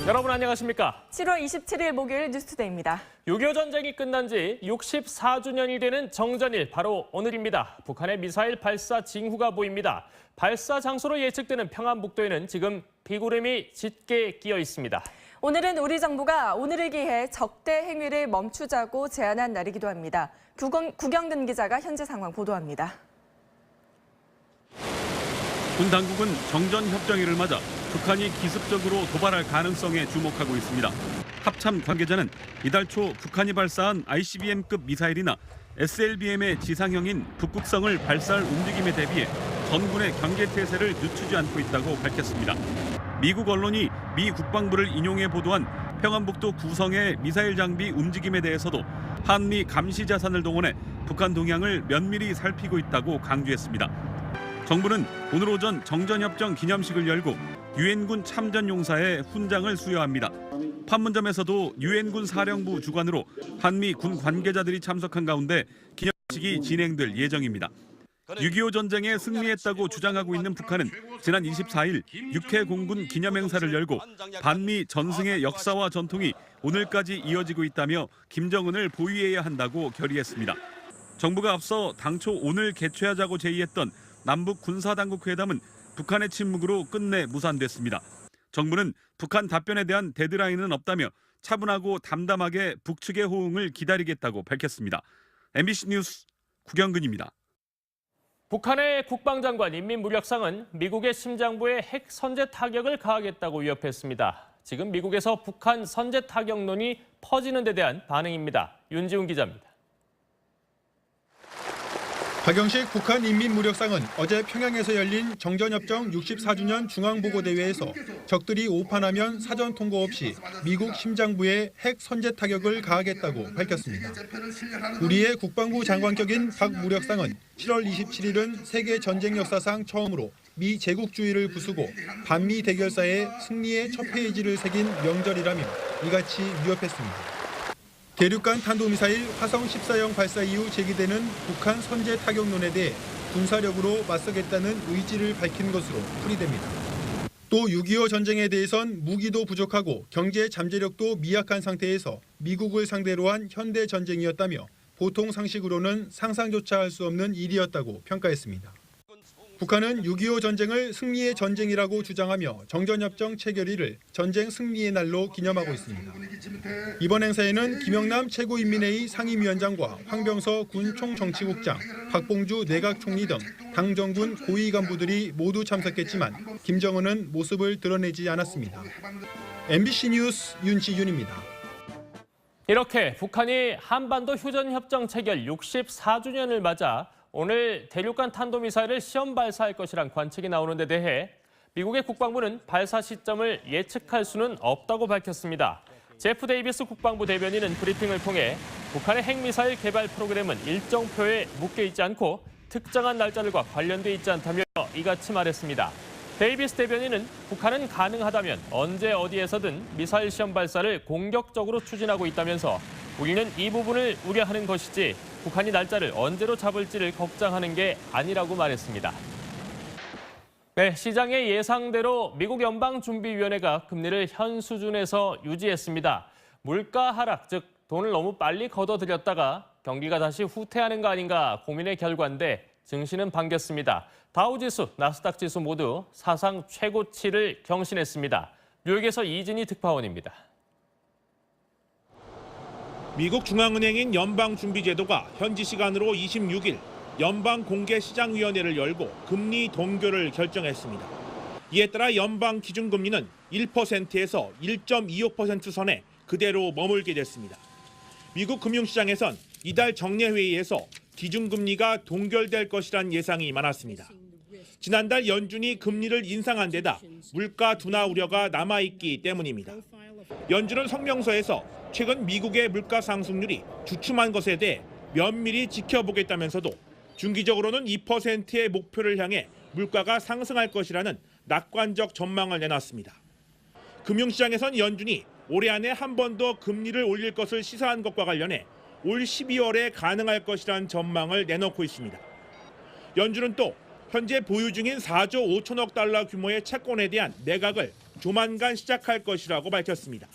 여러분 안녕하십니까? 7월 27일 목요일 뉴스투데이입니다. 6.25 전쟁이 끝난 지 64주년이 되는 정전일 바로 오늘입니다. 북한의 미사일 발사 징후가 보입니다. 발사 장소로 예측되는 평안북도에는 지금 비구름이 짙게 끼어 있습니다. 오늘은 우리 정부가 오늘을 기해 적대 행위를 멈추자고 제안한 날이기도 합니다. 구경근 기자가 현재 상황 보도합니다. 군 당국은 정전 협정일을 맞아 북한이 기습적으로 도발할 가능성에 주목하고 있습니다. 합참 관계자는 이달 초 북한이 발사한 ICBM급 미사일이나 SLBM의 지상형인 북극성을 발사할 움직임에 대비해 전군의 경계태세를 늦추지 않고 있다고 밝혔습니다. 미국 언론이 미 국방부를 인용해 보도한 평안북도 구성의 미사일 장비 움직임에 대해서도 한미 감시 자산을 동원해 북한 동향을 면밀히 살피고 있다고 강조했습니다. 정부는 오늘 오전 정전협정 기념식을 열고 유엔군 참전용사의 훈장을 수여합니다. 판문점에서도 유엔군 사령부 주관으로 한미 군 관계자들이 참석한 가운데 기념식이 진행될 예정입니다. 6.25 전쟁에 승리했다고 주장하고 있는 북한은 지난 24일 6회 공군 기념행사를 열고 반미 전승의 역사와 전통이 오늘까지 이어지고 있다며 김정은을 보위해야 한다고 결의했습니다. 정부가 앞서 당초 오늘 개최하자고 제의했던 남북 군사당국 회담은 북한의 침묵으로 끝내 무산됐습니다. 정부는 북한 답변에 대한 데드라인은 없다며 차분하고 담담하게 북측의 호응을 기다리겠다고 밝혔습니다. MBC 뉴스 구경근입니다. 북한의 국방장관 인민무력상은 미국의 심장부에 핵 선제 타격을 가하겠다고 위협했습니다. 지금 미국에서 북한 선제 타격론이 퍼지는 데 대한 반응입니다. 윤지훈 기자입니다. 박영식 북한 인민무력상은 어제 평양에서 열린 정전협정 64주년 중앙보고대회에서 적들이 오판하면 사전 통보 없이 미국 심장부에 핵 선제 타격을 가하겠다고 밝혔습니다. 우리의 국방부 장관격인 박 무력상은 7월 27일은 세계 전쟁 역사상 처음으로 미 제국주의를 부수고 반미 대결사의 승리의 첫 페이지를 새긴 명절이라며 이같이 위협했습니다. 대륙간 탄도미사일 화성 14형 발사 이후 제기되는 북한 선제 타격론에 대해 군사력으로 맞서겠다는 의지를 밝힌 것으로 풀이됩니다. 또 6.25 전쟁에 대해선 무기도 부족하고 경제 잠재력도 미약한 상태에서 미국을 상대로 한 현대 전쟁이었다며 보통 상식으로는 상상조차 할 수 없는 일이었다고 평가했습니다. 북한은 6.25 전쟁을 승리의 전쟁이라고 주장하며 정전협정 체결일을 전쟁 승리의 날로 기념하고 있습니다. 이번 행사에는 김영남 최고인민회의 상임위원장과 황병서 군 총정치국장, 박봉주 내각총리 등 당정군 고위 간부들이 모두 참석했지만 김정은은 모습을 드러내지 않았습니다. MBC 뉴스 윤지윤입니다. 이렇게 북한이 한반도 휴전협정 체결 64주년을 맞아 오늘 대륙간 탄도미사일을 시험 발사할 것이란 관측이 나오는 데 대해 미국의 국방부는 발사 시점을 예측할 수는 없다고 밝혔습니다. 제프 데이비스 국방부 대변인은 브리핑을 통해 북한의 핵미사일 개발 프로그램은 일정표에 묶여 있지 않고 특정한 날짜들과 관련돼 있지 않다며 이같이 말했습니다. 데이비스 대변인은 북한은 가능하다면 언제 어디에서든 미사일 시험 발사를 공격적으로 추진하고 있다면서 우리는 이 부분을 우려하는 것이지 북한이 날짜를 언제로 잡을지를 걱정하는 게 아니라고 말했습니다. 네, 시장의 예상대로 미국 연방준비위원회가 금리를 현 수준에서 유지했습니다. 물가 하락, 즉 돈을 너무 빨리 걷어들였다가 경기가 다시 후퇴하는 거 아닌가 고민의 결과인데 증시는 반겼습니다. 다우지수, 나스닥지수 모두 사상 최고치를 경신했습니다. 뉴욕에서 이진희 특파원입니다. 미국 중앙은행인 연방준비제도가 현지 시간으로 26일 연방공개시장위원회를 열고 금리 동결을 결정했습니다. 이에 따라 연방기준금리는 1%에서 1.25% 선에 그대로 머물게 됐습니다. 미국 금융시장에선 이달 정례회의에서 기준금리가 동결될 것이란 예상이 많았습니다. 지난달 연준이 금리를 인상한 데다 물가 둔화 우려가 남아있기 때문입니다. 연준은 성명서에서 최근 미국의 물가 상승률이 주춤한 것에 대해 면밀히 지켜보겠다면서도 중기적으로는 2%의 목표를 향해 물가가 상승할 것이라는 낙관적 전망을 내놨습니다. 금융시장에선 연준이 올해 안에 한 번 더 금리를 올릴 것을 시사한 것과 관련해 올 12월에 가능할 것이라는 전망을 내놓고 있습니다. 연준은 또 현재 보유 중인 4조 5천억 달러 규모의 채권에 대한 매각을 조만간 시작할 것이라고 밝혔습니다.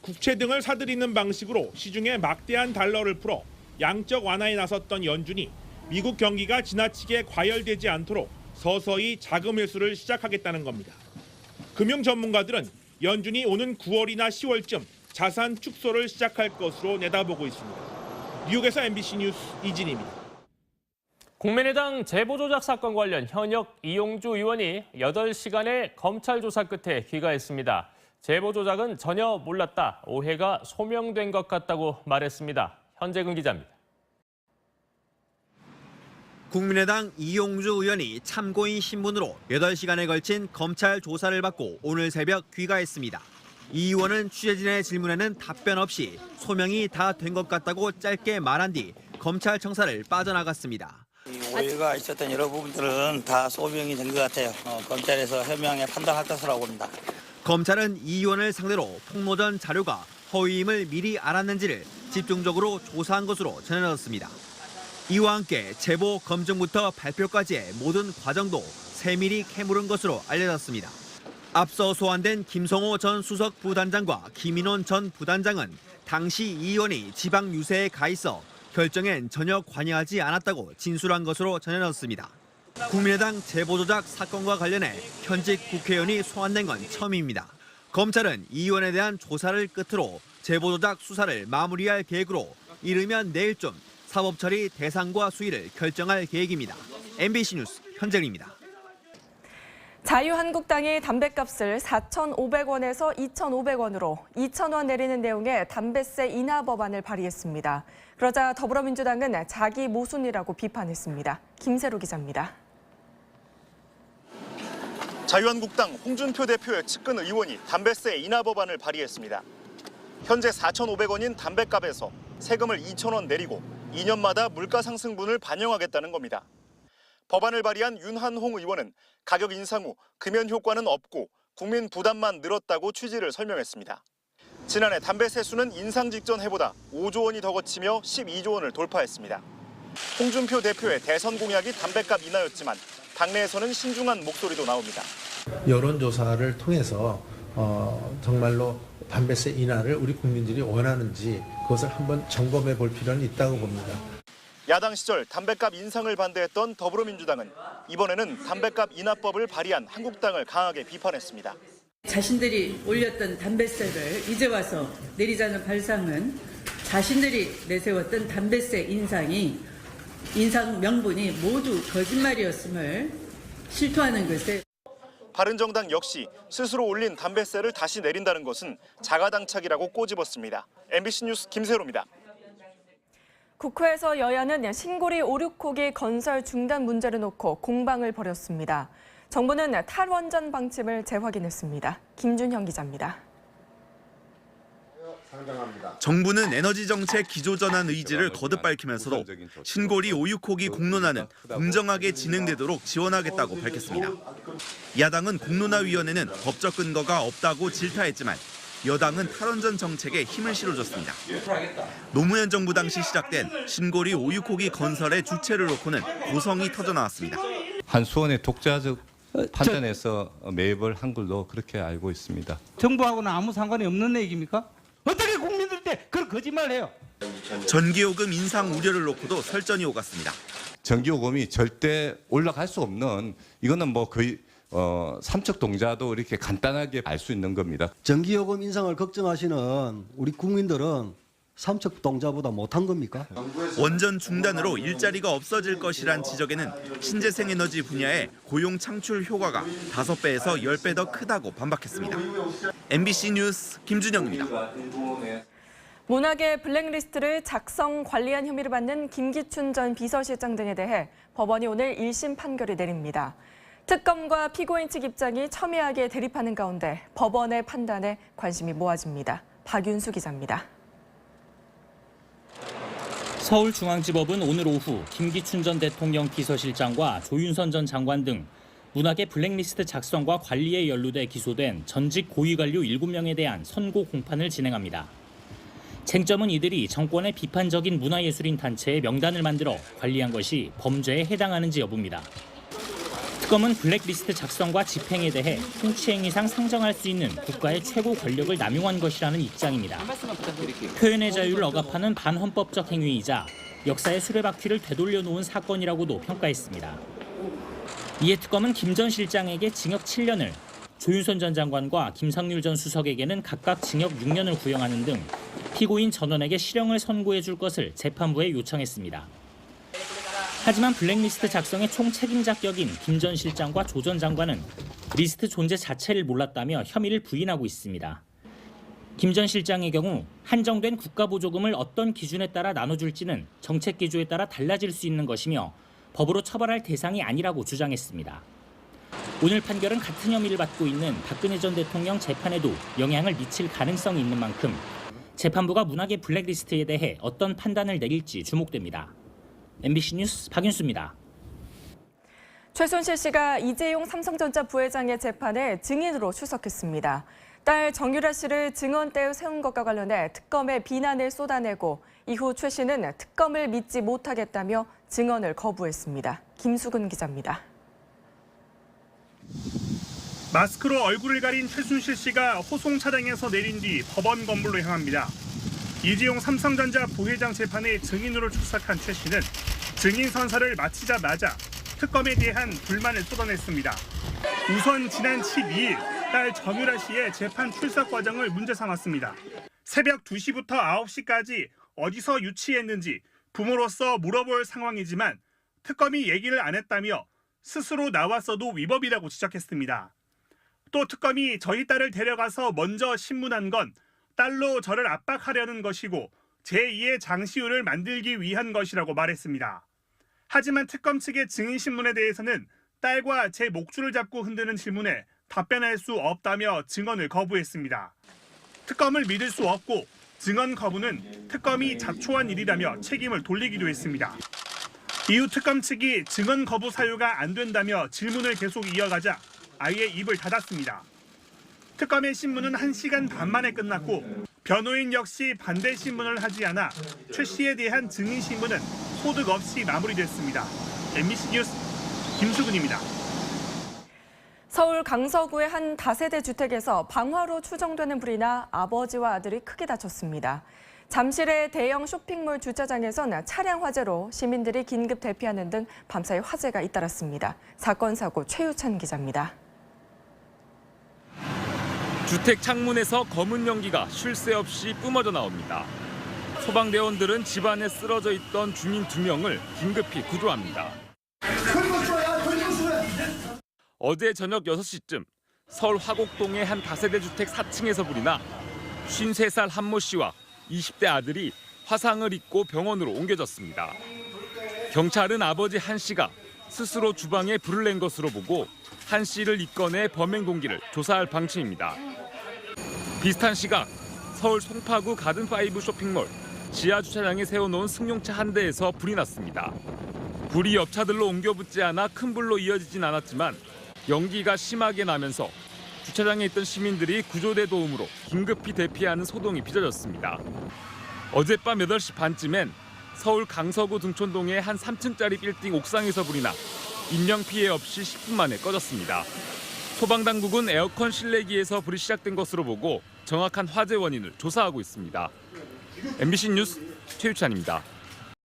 국채 등을 사들이는 방식으로 시중에 막대한 달러를 풀어 양적 완화에 나섰던 연준이 미국 경기가 지나치게 과열되지 않도록 서서히 자금 회수를 시작하겠다는 겁니다. 금융 전문가들은 연준이 오는 9월이나 10월쯤 자산 축소를 시작할 것으로 내다보고 있습니다. 뉴욕에서 MBC 뉴스 이진입니다. 국민의당 제보조작 사건 관련 현역 이용주 의원이 8시간의 검찰 조사 끝에 귀가했습니다. 제보조작은 전혀 몰랐다, 오해가 소명된 것 같다고 말했습니다. 현재근 기자입니다. 국민의당 이용주 의원이 참고인 신분으로 8시간에 걸친 검찰 조사를 받고 오늘 새벽 귀가했습니다. 이 의원은 취재진의 질문에는 답변 없이 소명이 다 된 것 같다고 짧게 말한 뒤 검찰 청사를 빠져나갔습니다. 오해가 있었던 여러 부분들은 다 소명이 된 것 같아요. 검찰에서 현명하게 판단할 것이라고 봅니다. 검찰은 이 의원을 상대로 폭로전 자료가 허위임을 미리 알았는지를 집중적으로 조사한 것으로 전해졌습니다. 이와 함께 제보 검증부터 발표까지의 모든 과정도 세밀히 캐물은 것으로 알려졌습니다. 앞서 소환된 김성호 전 수석 부단장과 김인원 전 부단장은 당시 이 의원이 지방 유세에 가 있어 결정엔 전혀 관여하지 않았다고 진술한 것으로 전해졌습니다. 국민의당 제보조작 사건과 관련해 현직 국회의원이 소환된 건 처음입니다. 검찰은 이 의원에 대한 조사를 끝으로 제보조작 수사를 마무리할 계획으로 이르면 내일쯤 사법 처리 대상과 수위를 결정할 계획입니다. MBC 뉴스 현재입니다. 자유한국당이 담뱃값을 4,500원에서 2,500원으로 2,000원 내리는 내용의 담뱃세 인하 법안을 발의했습니다. 그러자 더불어민주당은 자기 모순이라고 비판했습니다. 김세로 기자입니다. 자유한국당 홍준표 대표의 측근 의원이 담뱃세 인하 법안을 발의했습니다. 현재 4,500원인 담뱃값에서 세금을 2,000원 내리고 2년마다 물가 상승분을 반영하겠다는 겁니다. 법안을 발의한 윤한홍 의원은 가격 인상 후 금연 효과는 없고 국민 부담만 늘었다고 취지를 설명했습니다. 지난해 담배 세수는 인상 직전 해보다 5조 원이 더 거치며 12조 원을 돌파했습니다. 홍준표 대표의 대선 공약이 담배값 인하였지만 당내에서는 신중한 목소리도 나옵니다. 여론조사를 통해서 정말로 담배세 인하를 우리 국민들이 원하는지 그것을 한번 점검해 볼 필요는 있다고 봅니다. 야당 시절 담배값 인상을 반대했던 더불어민주당은 이번에는 담배값 인하법을 발의한 한국당을 강하게 비판했습니다. 자신들이 올렸던 담배세를 이제 와서 내리자는 발상은 자신들이 내세웠던 담배세 인상 명분이 모두 거짓말이었음을 실토하는 것에 바른정당 역시 스스로 올린 담배세를 다시 내린다는 것은 자가당착이라고 꼬집었습니다. MBC 뉴스 김세로입니다. 국회에서 여야는 신고리 5, 6호기 건설 중단 문제를 놓고 공방을 벌였습니다. 정부는 탈원전 방침을 재확인했습니다. 김준형 기자입니다. 정부는 에너지 정책 기조전환 의지를 거듭 밝히면서도 신고리 5, 6호기 공론화는 공정하게 진행되도록 지원하겠다고 밝혔습니다. 야당은 공론화위원회는 법적 근거가 없다고 질타했지만 여당은 탈원전 정책에 힘을 실어줬습니다. 노무현 정부 당시 시작된 신고리 5, 6호기 건설의 주체를 놓고는 고성이 터져나왔습니다. 한수원의 독자적 판단에서 매입을 한 걸로 그렇게 알고 있습니다. 정부하고는 아무 상관이 없는 얘기입니까? 어떻게 국민들한테 그런 거짓말을 해요? 전기요금 인상 우려를 놓고도 설전이 오갔습니다. 전기요금이 절대 올라갈 수 없는, 이거는 뭐 거의 삼척동자도 이렇게 간단하게 알 수 있는 겁니다. 전기요금 인상을 걱정하시는 우리 국민들은 삼척동자보다 못한 겁니까? 원전 중단으로 일자리가 없어질 것이란 지적에는 신재생 에너지 분야의 고용 창출 효과가 5배에서 10배 더 크다고 반박했습니다. MBC 뉴스 김준영입니다. 문학의 블랙리스트를 작성, 관리한 혐의를 받는 김기춘 전 비서실장 등에 대해 법원이 오늘 1심 판결을 내립니다. 특검과 피고인 측 입장이 첨예하게 대립하는 가운데 법원의 판단에 관심이 모아집니다. 박윤수 기자입니다. 서울중앙지법은 오늘 오후 김기춘 전 대통령 비서실장과 조윤선 전 장관 등 문학의 블랙리스트 작성과 관리에 연루돼 기소된 전직 고위관료 7명에 대한 선고 공판을 진행합니다. 쟁점은 이들이 정권의 비판적인 문화예술인 단체의 명단을 만들어 관리한 것이 범죄에 해당하는지 여부입니다. 특검은 블랙리스트 작성과 집행에 대해 통치행 이상 상정할 수 있는 국가의 최고 권력을 남용한 것이라는 입장입니다. 표현의 자유를 억압하는 반헌법적 행위이자 역사의 수레바퀴를 되돌려 놓은 사건이라고도 평가했습니다. 이에 특검은 김 전 실장에게 징역 7년을, 조윤선 전 장관과 김상률 전 수석에게는 각각 징역 6년을 구형하는 등 피고인 전원에게 실형을 선고해 줄 것을 재판부에 요청했습니다. 하지만 블랙리스트 작성의 총책임자 격인 김 전 실장과 조 전 장관은 리스트 존재 자체를 몰랐다며 혐의를 부인하고 있습니다. 김 전 실장의 경우 한정된 국가보조금을 어떤 기준에 따라 나눠줄지는 정책 기조에 따라 달라질 수 있는 것이며 법으로 처벌할 대상이 아니라고 주장했습니다. 오늘 판결은 같은 혐의를 받고 있는 박근혜 전 대통령 재판에도 영향을 미칠 가능성이 있는 만큼 재판부가 문학의 블랙리스트에 대해 어떤 판단을 내릴지 주목됩니다. MBC 뉴스 박윤수입니다. 최순실 씨가 이재용 삼성전자 부회장의 재판에 증인으로 출석했습니다. 딸 정유라 씨를 증언대에 세운 것과 관련해 특검에 비난을 쏟아내고 이후 최 씨는 특검을 믿지 못하겠다며 증언을 거부했습니다. 김수근 기자입니다. 마스크로 얼굴을 가린 최순실 씨가 호송 차량에서 내린 뒤 법원 건물로 향합니다. 이재용 삼성전자 부회장 재판에 증인으로 출석한 최 씨는 증인 선서를 마치자마자 특검에 대한 불만을 쏟아냈습니다. 우선 지난 12일 딸 정유라 씨의 재판 출석 과정을 문제 삼았습니다. 새벽 2시부터 9시까지 어디서 유치했는지 부모로서 물어볼 상황이지만 특검이 얘기를 안 했다며 스스로 나왔어도 위법이라고 지적했습니다. 또 특검이 저희 딸을 데려가서 먼저 신문한 건 딸로 저를 압박하려는 것이고 제2의 장시우를 만들기 위한 것이라고 말했습니다. 하지만 특검 측의 증인신문에 대해서는 딸과 제 목줄을 잡고 흔드는 질문에 답변할 수 없다며 증언을 거부했습니다. 특검을 믿을 수 없고 증언 거부는 특검이 자초한 일이라며 책임을 돌리기도 했습니다. 이후 특검 측이 증언 거부 사유가 안 된다며 질문을 계속 이어가자 아예 입을 닫았습니다. 특검의 신문은 1시간 반 만에 끝났고 변호인 역시 반대 신문을 하지 않아 최 씨에 대한 증인 신문은 소득 없이 마무리됐습니다. MBC 뉴스 김수근입니다. 서울 강서구의 한 다세대 주택에서 방화로 추정되는 불이 나 아버지와 아들이 크게 다쳤습니다. 잠실의 대형 쇼핑몰 주차장에서는 차량 화재로 시민들이 긴급 대피하는 등 밤사이 화재가 잇따랐습니다. 사건 사고 최유찬 기자입니다. 주택 창문에서 검은 연기가 쉴 새 없이 뿜어져 나옵니다. 소방대원들은 집안에 쓰러져 있던 주민 2명을 긴급히 구조합니다. 어제 저녁 6시쯤 서울 화곡동의 한 다세대 주택 4층에서 불이 나 53살 한모 씨와 20대 아들이 화상을 입고 병원으로 옮겨졌습니다. 경찰은 아버지 한 씨가 스스로 주방에 불을 낸 것으로 보고 한 씨를 입건해 범행 동기를 조사할 방침입니다. 비슷한 시각 서울 송파구 가든5 쇼핑몰 지하 주차장에 세워놓은 승용차 한 대에서 불이 났습니다. 불이 옆차들로 옮겨붙지 않아 큰 불로 이어지진 않았지만 연기가 심하게 나면서 주차장에 있던 시민들이 구조대 도움으로 긴급히 대피하는 소동이 빚어졌습니다. 어젯밤 8시 반쯤엔 서울 강서구 등촌동의 한 3층짜리 빌딩 옥상에서 불이 나 인명피해 없이 10분 만에 꺼졌습니다. 소방당국은 에어컨 실내기에서 불이 시작된 것으로 보고 정확한 화재 원인을 조사하고 있습니다. MBC 뉴스 최유찬입니다.